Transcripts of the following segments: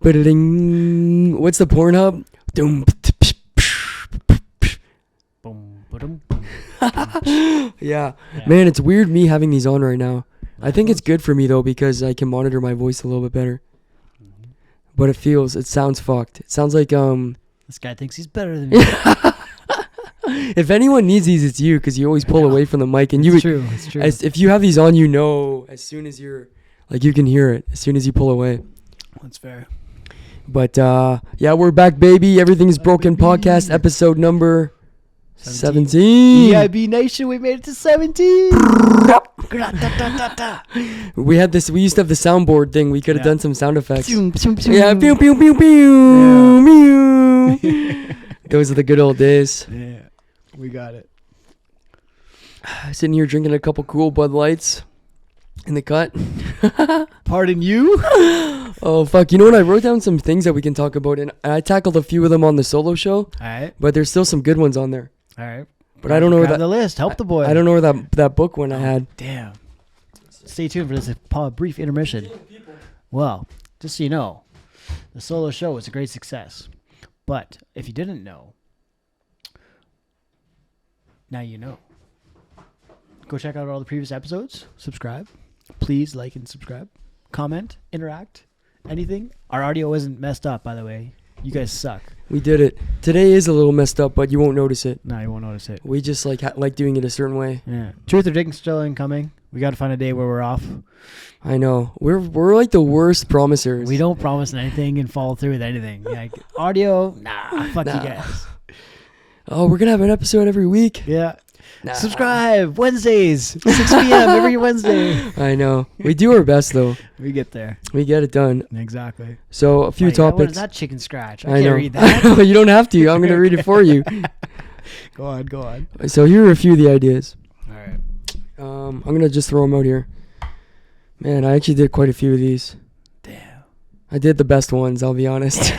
Ba-da-ding. What's the Pornhub? Boom. Boom, ba-dum, Yeah. Man, it's weird me having these on right now. I think it's good for me though because I can monitor my voice a little bit better. But it sounds fucked. It sounds like This guy thinks he's better than me. if anyone needs these, it's you because you always pull away from the mic and It's true. It's true. If you have these on, you know as soon as you're like you can hear it as soon as you pull away. That's fair. But yeah, we're back, baby. Everything's Broken Podcast, episode number 17. EIB Nation, we made it to 17. We used to have the soundboard thing. We could have done some sound effects. Yeah, pew pew pew pew mew. Those are the good old days. Yeah, we got it. Sitting here drinking a couple cool Bud Lights in the cut. Pardon you? Oh fuck! You know what? I wrote down some things that we can talk about, and I tackled a few of them on the solo show. All right. But there's still some good ones on there. All right. But I don't know where Grab the list. Help the boy. I don't know where that book one I had. Damn. Stay tuned for this brief intermission. Well, just so you know, the solo show was a great success. But if you didn't know, now you know. Go check out all the previous episodes. Subscribe. Please like and subscribe. Comment. Interact. Anything. Our audio isn't messed up, by the way. You guys suck. We did it. Today is a little messed up, but you won't notice it. No, you won't notice it. We just like doing it a certain way. Yeah. Truth or Dick still incoming. We got to find a day where we're off. I know. We're like the worst promisers. We don't promise anything and follow through with anything. Like audio, fuck Nah. you guys. Oh, we're gonna have an episode every week. Yeah. Nah. Subscribe Wednesdays, 6 p.m. every Wednesday. I know. We do our best though. We get there. We get it done. Exactly. So a few What topics. is that chicken scratch? I can't know. read that. You don't have to. I'm gonna read it for you. Go on. So here are a few of the ideas. All right. I'm gonna just throw them out here. Man, I actually did quite a few of these. Damn. I did the best ones. I'll be honest.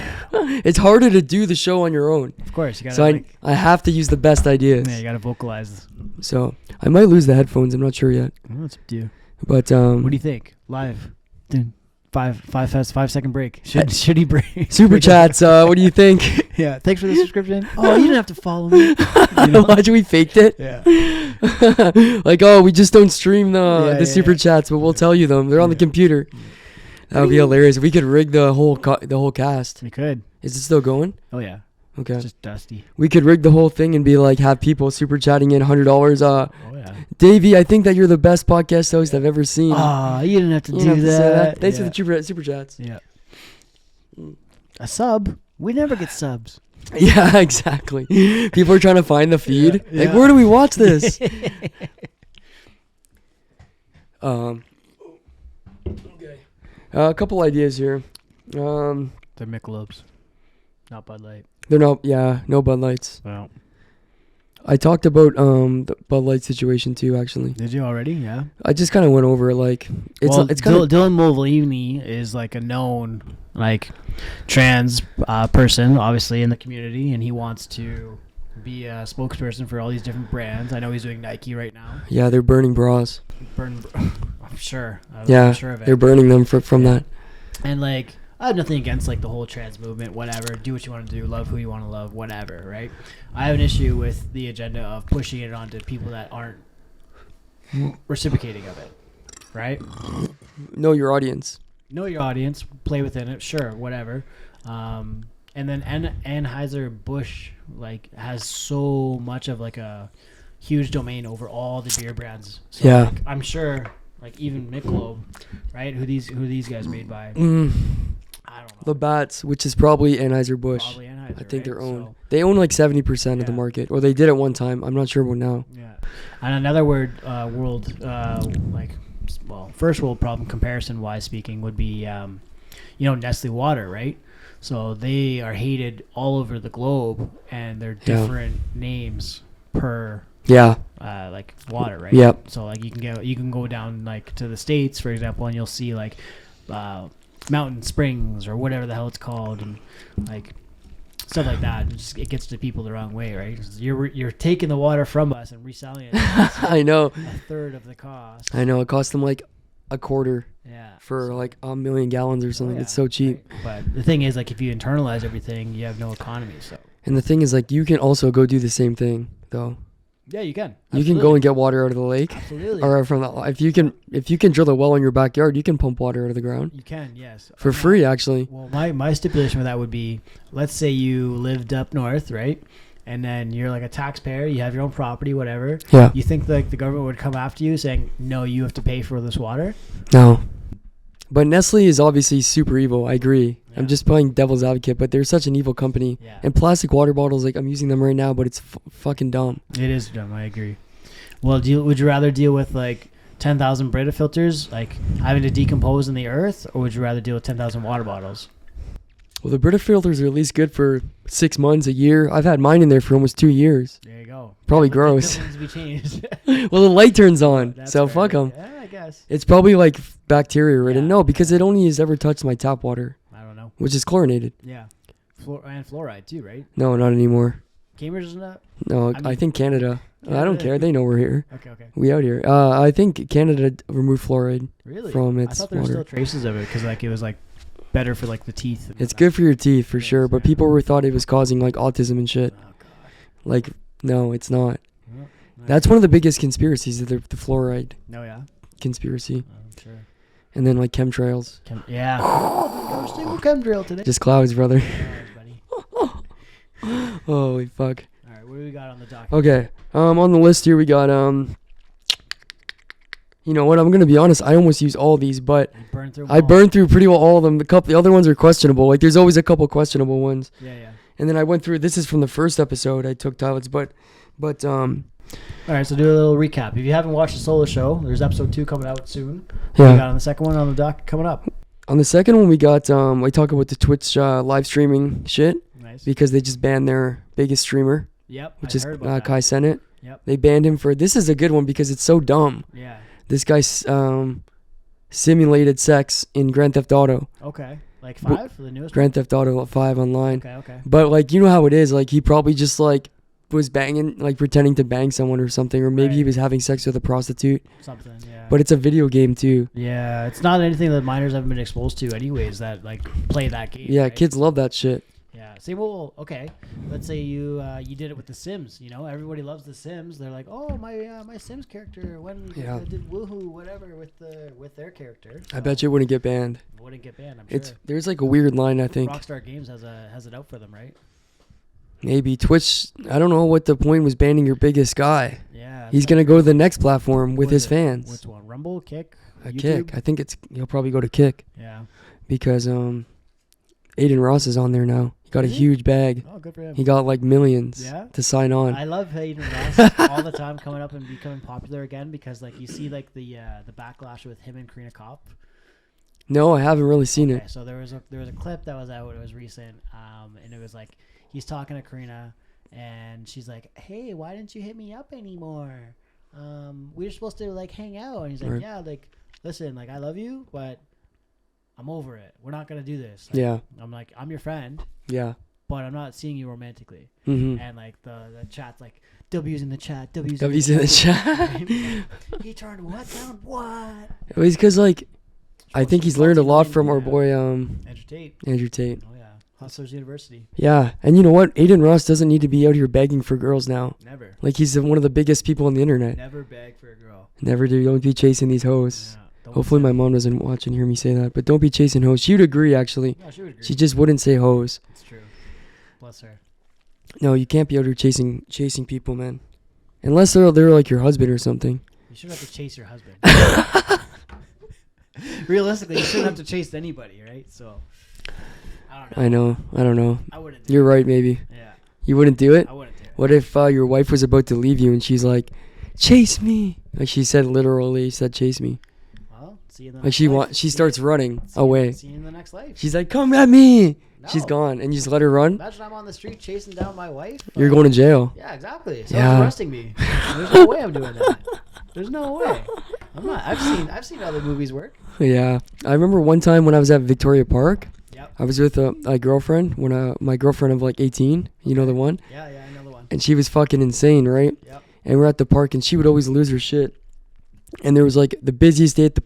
It's harder to do the show on your own. Of course, you gotta. So I have to use the best ideas. you gotta vocalize. So I might lose the headphones. I'm not sure yet. Well, it's up to you. But What do you think? Live. Dun. 5 second break. Should he break? super chats. What do you think? Yeah. Thanks for the subscription. Oh, you didn't have to follow me. You know? Watch, we faked it. Yeah. Like, oh, we just don't stream the Yeah, super yeah. chats, but we'll tell you them. They're on the computer. That would be hilarious. We could rig the whole cast. We could. Is it still going? Oh yeah. Okay. It's just dusty. We could rig the whole thing and be like, have people super chatting in $100. Oh yeah. Davey, I think that you're the best podcast host I've ever seen. You didn't have to You do don't have to say that. Thanks Yeah. for the super chats. Yeah. A sub? We never get subs. Yeah, exactly. People are trying to find the feed. Yeah. Like, where do we watch this? Okay. A couple ideas here. They're Michelobs, not Bud Light. They're no Bud Lights. Well, I talked about the Bud Light situation too. Actually, did you already? Yeah. I just kind of went over it. Like, it's kind of Dylan Mulvaney is like a known trans person, obviously in the community, and he wants to be a spokesperson for all these different brands. I know he's doing Nike right now. yeah, they're burning bras. I'm sure. Yeah, sure of it. they're burning them from that. And I have nothing against the whole trans movement, whatever. Do what you want to do, love who you want to love, whatever, right? I have an issue with the agenda of pushing it onto people that aren't reciprocating of it, right? Know your audience. Know your audience, play within it, sure, whatever. And then Anheuser-Busch has so much of a huge domain over all the beer brands. So Yeah. I'm sure even Michelob, right? Who these guys made by? I don't know. Labatt's, which is probably Anheuser-Busch. Probably Anheuser, I think right? they're owned. So, They own 70% of the Yeah. market, or they did at one time. I'm not sure about now. yeah. And another first world problem comparison wise speaking would be, Nestle Water, right? So they are hated all over the globe, and they're different names per Yeah. water, right? Yep. So you can go down to the States, for example, and you'll see Mountain Springs or whatever the hell it's called, and stuff like that. It gets to people the wrong way, right? You're taking the water from us and reselling it I know. a third of the cost. I know. It cost them a quarter Yeah. for like a million gallons or something. yeah, It's so cheap. right. But the thing is, like, if you internalize everything, you have no economy. So And the thing is, like, you can also go do the same thing though. yeah, you can. You can go and get water out of the lake. Absolutely. Or from the, if you can drill a well in your backyard, you can pump water out of the ground You can, yes. for free actually. Well, my stipulation with that would be, let's say you lived up north, right? And then you're like a taxpayer, you have your own property, whatever. Yeah. You think like the government would come after you saying, no, you have to pay for this water? No. But Nestle is obviously super evil. I agree. Yeah. I'm just playing devil's advocate, but they're such an evil company. Yeah. And plastic water bottles, like I'm using them right now, but it's fucking dumb. It is dumb, I agree. Well, would you rather deal with like 10,000 Brita filters, like having to decompose in the earth, or would you rather deal with 10,000 water bottles? Well, the Brita filters are at least good for 6 months, a year. I've had mine in there for almost 2 years. There you go. Probably But gross. that needs to be changed. Well, the light turns on, That's so fair. fuck them. Yeah, I guess. It's probably like bacteria ridden. Yeah. No, because it only has ever touched my tap water, I don't know. which is chlorinated. Yeah. And fluoride too, right? No, not anymore. Cambridge isn't that? No, I I mean- think Canada. I don't Canada? care. They know we're here. Okay. We out here. I think Canada removed fluoride Really? from I its thought there were water. still traces of it because like it was like better for like the teeth. And It's whatnot. good for your teeth for Yes, sure, but yeah. people were thought it was causing like autism and shit. Oh god. Like, no, it's not. Well, That's one of the biggest conspiracies, the fluoride No, yeah. conspiracy. I'm sure. And then like chemtrails. Yeah. Oh, the single chemtrail today. Just clouds, brother. Alright, buddy. Holy fuck. All right, what do we got on the docket? Okay. On the list here we got you know what, I'm gonna be honest, I almost use all these, but You burned through. I burned through pretty well all of them. The other ones are questionable. Like there's always a couple questionable ones. Yeah. And then I went through, this is from the first episode I took toilets, but All right, so do a little recap. If you haven't watched the solo show, there's episode 2 coming out soon. What we yeah. got on the second one on the dock coming up. On the second one we got we talk about the Twitch live streaming shit Nice. because they just banned their biggest streamer, Yep. which I is heard about that. Kai Sennett. Yep. They banned him for, this is a good one because it's so dumb. Yeah. This guy simulated sex in Grand Theft Auto. Okay. Like But- 5 for the newest Grand Theft Auto 5 online. one? Okay. But like, you know how it is, like he probably just like was banging, like pretending to bang someone or something, or maybe he Right. was having sex with a prostitute. Something, yeah. But it's a video game too. yeah, it's not anything that minors haven't been exposed to anyways that like play that game. Yeah, right? kids love that shit. Yeah. See, well, okay. Let's say you did it with The Sims. You know, everybody loves The Sims. They're like, oh, my Sims character Yeah. did woohoo whatever with their character. I bet you it wouldn't get banned. Wouldn't get banned. I'm It's sure. there's like a weird line, I think. Rockstar Games has it out for them, right? Maybe Twitch, I don't know what the point was banning your biggest guy. Yeah. He's going to go to the next platform with What his is it? fans. Which one? Rumble, Kick, A YouTube? Kick. I think he'll probably go to Kick Yeah. because Aiden Ross is on there now. He got a Is he? huge bag. Oh, good for him. He got like millions Yeah? to sign on. I love Hayden Ross all the time coming up and becoming popular again because like you see like the backlash with him and Karina Kopp. No, I haven't really seen Okay, it. so there was a clip that was out. It was recent, and it was like he's talking to Karina, and she's like, "Hey, why didn't you hit me up anymore? We were supposed to like hang out." And he's like, Right. "Yeah, like listen, like I love you, but I'm over it. We're not gonna do this." Like, Yeah, I'm like, I'm your friend, yeah. but I'm not seeing you romantically. Mm-hmm. And like the chat's like W's in the chat, W's W's in the chat. He turned what down? What? It was because like I think he's learned a lot from our boy Andrew Tate. Andrew Tate. Oh yeah, Hustlers University. Yeah, and you know what? Aiden Ross doesn't need to be out here begging for girls now. Never. Like he's one of the biggest people on the internet. Never beg for a girl. Never do. Don't be chasing these hoes. Yeah, don't Hopefully say- my mom doesn't watch and hear me say that. But don't be chasing hoes. She would agree actually. Yeah, she would agree. She just wouldn't say hoes. It's true. Bless her. No, you can't be out here chasing people, man. Unless they're like your husband or something. You shouldn't have to chase your husband. Realistically, you shouldn't have to chase anybody, right? So, I don't know. I don't know. I wouldn't do You're right, maybe. it. Yeah, You wouldn't do it? I wouldn't do it. What if your wife was about to leave you and she's like, chase me? Like she said literally, said chase me. Well, see you in the Like next she life. she starts running See you- away. See you in the next life. She's like, come at me. She's No. gone. And you just let her run? Imagine I'm on the street chasing down my wife. You're going to jail. Yeah, exactly. Someone's Yeah. arresting me. There's no way I'm doing that. There's no way. I'm not. I've seen other movies work. Yeah. I remember one time when I was at Victoria Park, Yep. I was with a girlfriend, my girlfriend of like 18, you know the one? Yeah, I know the one. And she was fucking insane, right? Yep. And we're at the park and she would always lose her shit. and there was like the busiest day at the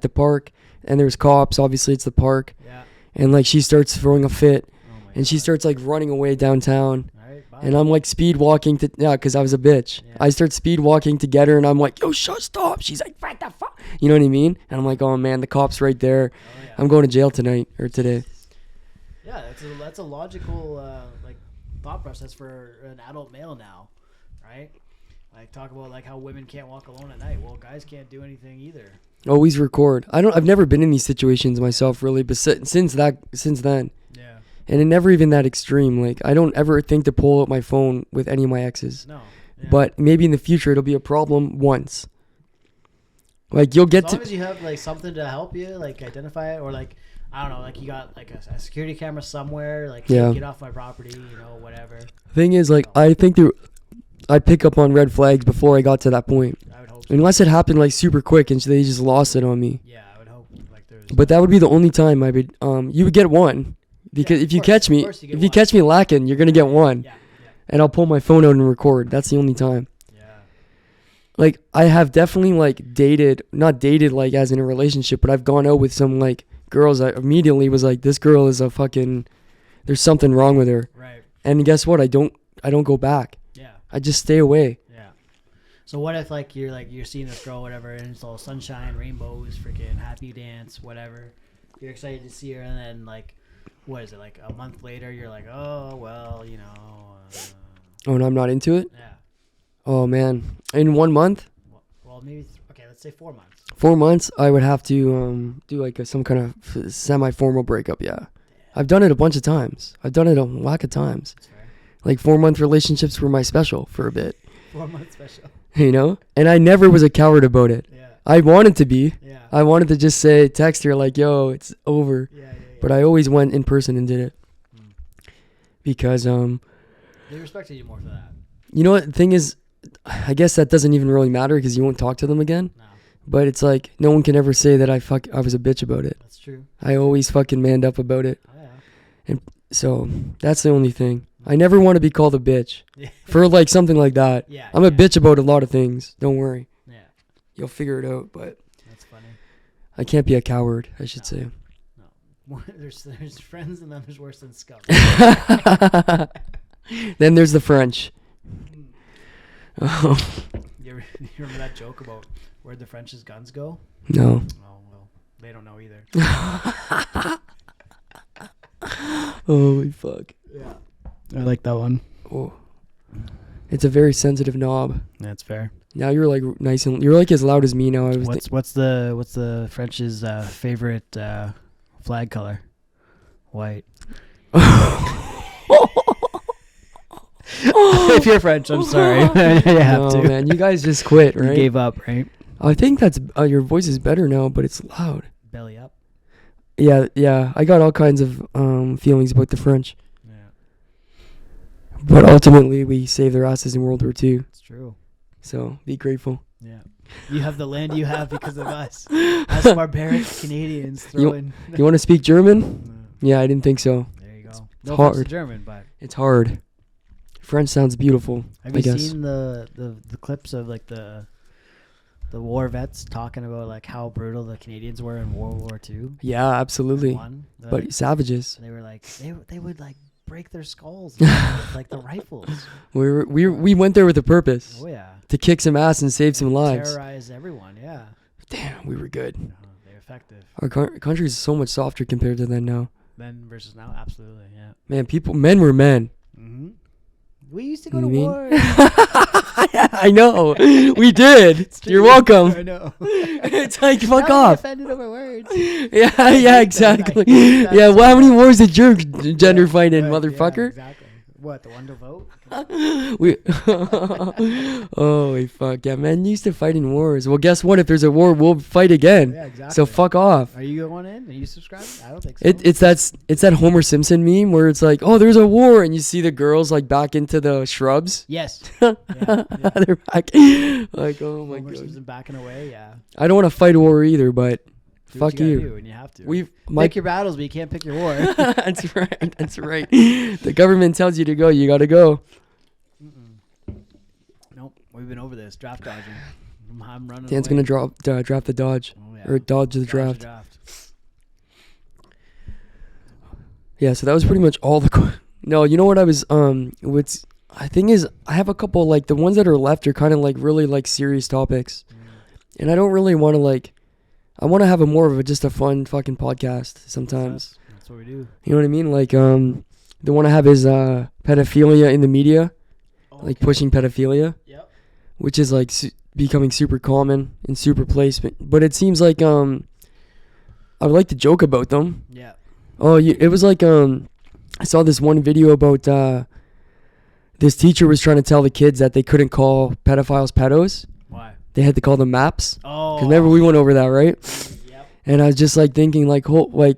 park, and there's cops. Obviously, it's the park. Yeah. And like she starts throwing a fit, Oh and she starts like running away downtown. All right, bye. And I'm like speed walking to because I was a bitch. Yeah. I start speed walking to get her, and I'm like, yo, stop. She's like, what the fuck? You know what I mean? And I'm like, oh man, the cop's right there. Oh, yeah. I'm going to jail tonight or today. Yeah, that's a logical like thought process for an adult male now, right? Like talk about like how women can't walk alone at night. Well, guys can't do anything either. Always record. I've never been in these situations myself really, but since then. Yeah. And it never even that extreme. Like I don't ever think to pull out my phone with any of my exes. No. Yeah. But maybe in the future it'll be a problem once. Like you'll get as long as you have like something to help you, like identify it, or like I don't know, like you got like a security camera somewhere, like Yeah. hey, get off my property, you know, whatever. Thing is, like I think I pick up on red flags before I got to that point. I would hope so. Unless it happened like super quick and they just lost it on me. Yeah, I would hope like there's. But that would be the only time I would you would get one. Because Yeah, if you of catch me course you get if you one. catch me lacking, you're gonna get one. Yeah. And I'll pull my phone out and record. That's the only time. Yeah. Like I have definitely like not dated like as in a relationship, but I've gone out with some like girls that immediately was like, this girl is a fucking, there's something wrong with her. Right. And guess what? I don't go back. Yeah. I just stay away. Yeah. So what if like you're seeing this girl, whatever, and it's all sunshine, rainbows, freaking happy dance, whatever. You're excited to see her, and then like, what is it? Like a month later, you're like, oh well, you know. Oh, and I'm not into it? Yeah. Oh man. In 1 month? Well, maybe okay. Let's say 4 months. 4 months, I would have to do like some kind of semi-formal breakup. Yeah, I've done it a bunch of times. I've done it a whack of times. That's fair. Like 4-month relationships were my special for a bit. 4 month special. You know, and I never was a coward about it. Yeah. I wanted to be. Yeah. I wanted to just say, text her like, "Yo, it's over." Yeah. But I always went in person and did it Mm. because They respected you more for that. you know what the thing is, I guess that doesn't even really matter because you won't talk to them again. No, But it's like no one can ever say that I was a bitch about it. that's true. I always fucking manned up about it. Oh yeah. So that's the only thing. I never want to be called a bitch Yeah. for like something like that. Yeah. I'm a yeah. bitch about a lot of things. Don't worry. Yeah. You'll figure it out. But That's funny. I can't be a coward, I should say. No. There's friends and then there's worse than scum. Then there's the French. Oh, You remember that joke about where'd the French's guns go? no. Oh well, they don't know either. Holy fuck. Yeah. I like that one. Oh. It's a very sensitive knob. That's fair. Now you're like nice and you're like as loud as me now. I was What's the French's favorite flag color? White. If you're French, I'm sorry. You have to. Man, you guys just quit, You right? gave up, right? I think that's your voice is better now, but it's loud. Belly up. Yeah. I got all kinds of feelings about the French, Yeah, but ultimately we saved their asses in World War II. it's true. So be grateful. Yeah. You have the land you have because of us. Us barbaric Canadians throwing. You want to speak German? Yeah, I didn't think so. There you go. It's No offense to hard. German, but It's hard. French sounds beautiful. have I you guess. seen the clips of like the war vets talking about like how brutal the Canadians were in World War II? Yeah, absolutely. But savages. they were like they would like break their skulls with like the rifles. We went there with a purpose Oh yeah. to kick some ass and save some lives. Terrorize everyone. Yeah. Damn, we were good. They're effective. Our country is so much softer compared to then now. Then versus now, absolutely. Yeah. Man, men were men. Mm-hmm. We used to go to You mean? war. I know. We did. You're welcome. I know. It's like, fuck Now I'm off. offended over words. Yeah, exactly. I hate that Yeah, so how many much. wars did your gender fight in, Right, motherfucker? Yeah, exactly. What, the one to vote? We Holy fuck. Yeah, man used to fight in wars. Well, guess what? If there's a war, we'll fight again. Yeah, exactly. So fuck off. Are you going in? Are you subscribed? I don't think so. It's that Homer Simpson meme where it's like, oh, there's a war, and you see the girls like back into the shrubs. Yes. Yeah. They're back. Like, oh my Homer god. Simpson backing away, yeah. I don't want to fight a war either, but Do fuck what you. you. Gotta do, and you have to. Mike. Pick your battles, but you can't pick your war. That's right. That's right. The government tells you to go, you gotta go. Nope. We've been over this. Draft dodging. I'm running. Dan's away. gonna draft the Dodge. Oh, yeah. Or dodge the Dodge draft. draft. Yeah, so that was pretty much all the. No, you know what I was what's I think is I have a couple like the ones that are left are kind of like really like serious topics, and I don't really want to like. I want to have a more of a just a fun fucking podcast sometimes. That's what we do. You know what I mean? Like the one I have is pedophilia in the media, like pushing pedophilia. Yep. Which is like becoming super common and super placement. But it seems like I would like to joke about them. Yeah. Oh, it was like I saw this one video about this teacher was trying to tell the kids that they couldn't call pedophiles pedos. Why? They had to call them maps. Oh. Because remember we went over that, right? Yep. And I was just like thinking like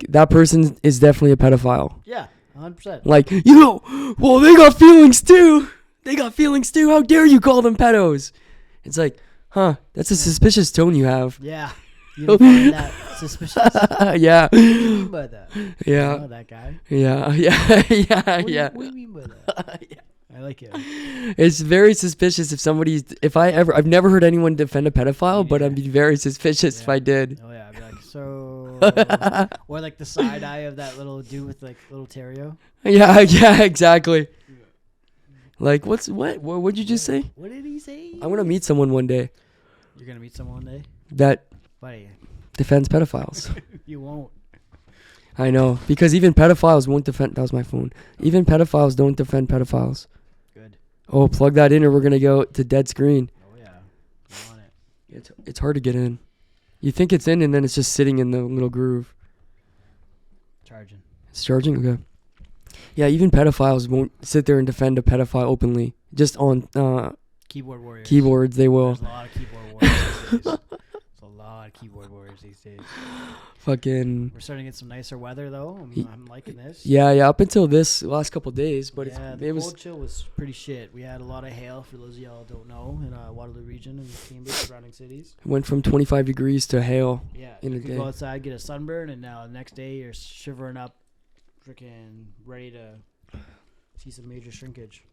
that person is definitely a pedophile. Yeah, 100%. Like, well, they got feelings too. They got feelings too. How dare you call them pedos? It's like, that's a suspicious tone you have. Yeah. You don't find that suspicious? Yeah. What do you mean by that? Yeah. I know that guy. Yeah. What do you mean by that? Yeah. I like it. It's very suspicious I've never heard anyone defend a pedophile, but I'd be very suspicious if I did. Oh yeah, I'd be like, so, or like the side eye of that little dude with like little Terrio. Yeah, exactly. Like, what'd you just say? What did he say? I want to meet someone one day You're gonna meet someone one day, that buddy. defends pedophiles. You won't. I know, because even pedophiles won't defend. That was my phone. Even pedophiles don't defend pedophiles. Good. Oh, plug that in, or we're gonna go to dead screen. Oh yeah, I'm on it. It's hard to get in. You think it's in, and then it's just sitting in the little groove. Charging. It's charging. Okay. Yeah, even pedophiles won't sit there and defend a pedophile openly. Just on Keyboard warriors. keyboards, they will. There's a lot of keyboard warriors these days. There's a lot of keyboard warriors these days. Fucking. We're starting to get some nicer weather though. I'm liking this. Yeah, up until this last couple days, but the cold chill was pretty shit. We had a lot of hail, for those of y'all who don't know, in Waterloo region and Cambridge, surrounding cities. Went from 25 degrees to hail. Yeah, in a you could day. go outside, get a sunburn, and now the next day you're shivering up, freaking ready to see some major shrinkage.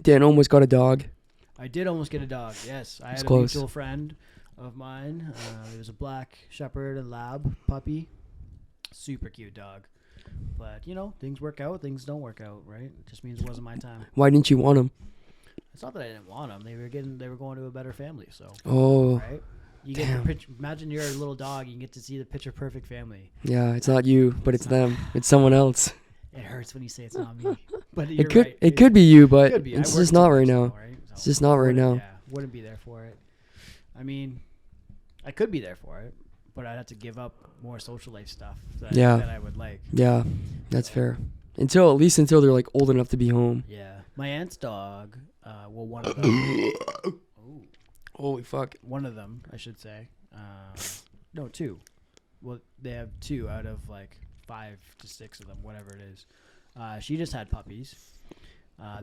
Dan almost got a dog. I did almost get a dog. Yes, I had a close. mutual friend of mine. It was a black shepherd and lab puppy. Super cute dog. But, things work out, things don't work out, right? It just means it wasn't my time. Why didn't you want him? It's not that I didn't want them. They were going to a better family, so. Oh. Right? You get the imagine you're a little dog, you can get to see the picture perfect family. Yeah, it's not you, but it's them. It's someone else. It hurts when you say it's not me. But It could right. it could be you, but Could be. it's I just work not too right much now. though, right? It's just not right wouldn't- now. Yeah, wouldn't be there for it. I mean, I could be there for it, but I'd have to give up more social life stuff that I would like. Yeah, that's fair. At least until they're like old enough to be home. Yeah. My aunt's dog, one of them. Holy fuck. One of them, I should say. No, two. Well, they have 2 out of like 5 to 6 of them, whatever it is. She just had puppies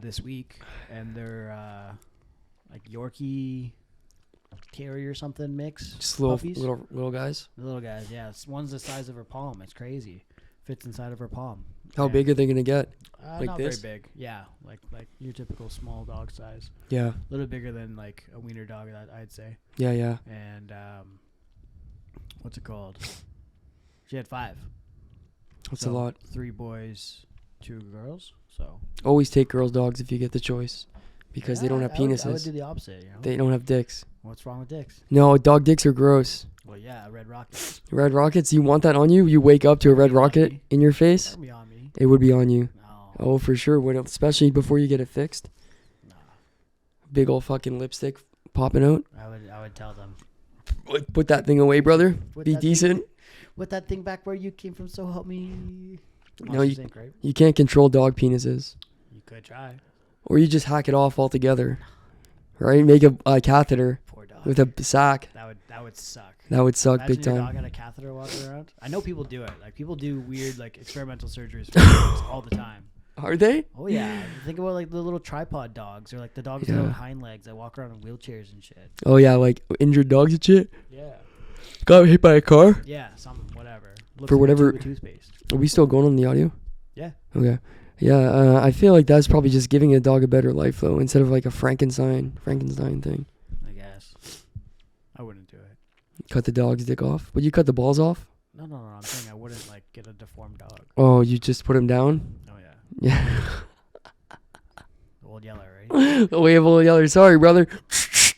this week, and they're like Yorkie Terrier something mix. Just puppies. little guys. The little guys, yeah. One's the size of her palm. It's crazy. Fits inside of her palm. How big are they gonna get? Like not this? very big. Yeah, like your typical small dog size. Yeah. A little bigger than like a wiener dog, I'd say. Yeah. And what's it called? She had 5. That's a lot. 3 boys, 2 girls. So Always take girls' dogs if you get the choice, because they don't have penises. I would do the opposite. They don't have dicks. What's wrong with dicks? No, dog dicks are gross. Well, yeah, red rocket. Red rockets, you want that on you? You wake up to a red rocket in your face? That'd be on me. It would be on you. No. Oh, for sure. Especially before you get it fixed. Nah. Big old fucking lipstick popping out. I would tell them. Put that thing away, brother. Put Be that decent. Put that thing back where you came from, so help me. No, Monsters Inc., right? You can't control dog penises. You could try. Or you just hack it off altogether. Right? Make a catheter Poor dog. with a sack. That would suck. That would suck Imagine big your time. dog had a catheter walking around. I know people do it. Like people do weird like experimental surgeries for dogs all the time. Are they? Oh yeah. Think about like the little tripod dogs or like the dogs with hind legs that walk around in wheelchairs and shit. Oh yeah, like injured dogs and shit. Yeah. Got hit by a car. Yeah, something whatever. Looks For like whatever- a tube of toothpaste. Are we still going on the audio? Yeah. Okay. Yeah, I feel like that's probably just giving a dog a better life though, instead of like a Frankenstein thing. I guess. Cut the dog's dick off? Would you cut the balls off? No. I'm saying I wouldn't like get a deformed dog. Oh, you just put him down? Oh yeah. Yeah. The old yeller, right? The way of old yeller. Sorry, brother.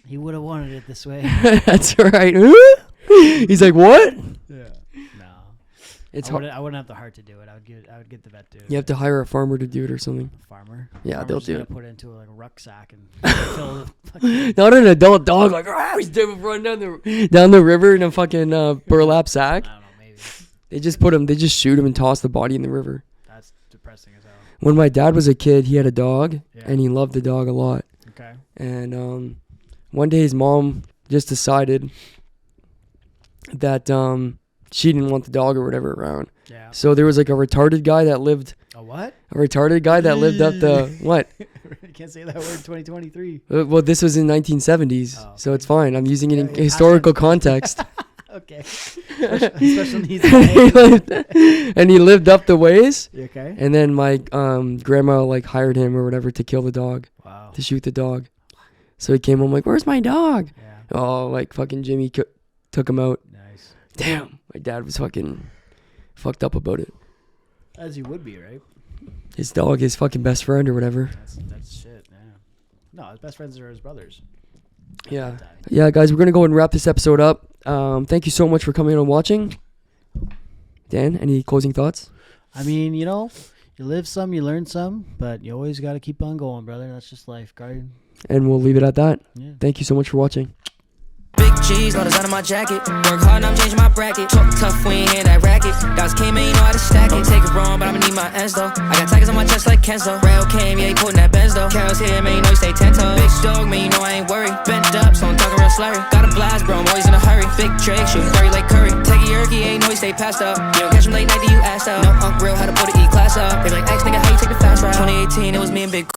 He would have wanted it this way. That's right. He's like, what? Yeah. No. It's I hard. I wouldn't have the heart to do it. I would get the vet to do it. You have to hire a farmer to do it or something. A farmer. Yeah, they'll do it. Put it into like a rucksack and fill it. Fucking, Not an adult dog like he's running down the river in a fucking burlap sack. I don't know, maybe. They just shoot him and toss the body in the river. That's depressing as hell. When my dad was a kid, he had a dog, Yeah. and he loved the dog a lot. Okay. And one day his mom just decided that she didn't want the dog or whatever around. Yeah. So there was like a retarded guy that lived. A what? A retarded guy that lived up the what? You can't say that word in 2023. Well, this was in 1970s, Oh, so okay. it's fine. I'm using it in Yeah, historical context. Okay. Special needs. Guy. And he lived up the ways. You okay? And then my grandma like hired him or whatever to kill the dog, Wow. to shoot the dog. So he came home like, "Where's my dog?" Yeah. Oh, like fucking Jimmy took him out. Nice. Damn, my dad was fucking fucked up about it. As you would be, right? His dog, his fucking best friend or whatever. That's shit. Yeah. No, his best friends are his brothers. Yeah. Yeah, guys, we're gonna go and wrap this episode up. Thank you so much for coming and watching. Dan, any closing thoughts? I mean, you know, you live some, you learn some, but you always got to keep on going, brother. That's just life, guy. And we'll leave it at that. Yeah. Thank you so much for watching. Big cheese, no design on my jacket. Work hard and I'm changing my bracket. Talk tough, we ain't hear that racket. Guys came in, you know how to stack it. Take it wrong, but I'ma need my ends though. I got tigers on my chest like Kenzo. Rail came, yeah, he putting that Benz though. Carol's here, man, you know he stay 10 toes. Big dog, man, you know I ain't worried. Bent up, so I'm talking real slurry. Got a blast, bro, I'm always in a hurry. Big Drake, shooting curry like Curry. Take a yerky, ain't know he stay passed up. You don't catch him late night, do you ass up? No, Unc real, how to put it E-class up. They like, X nigga, how you take the fast ride? 2018, it was me and Big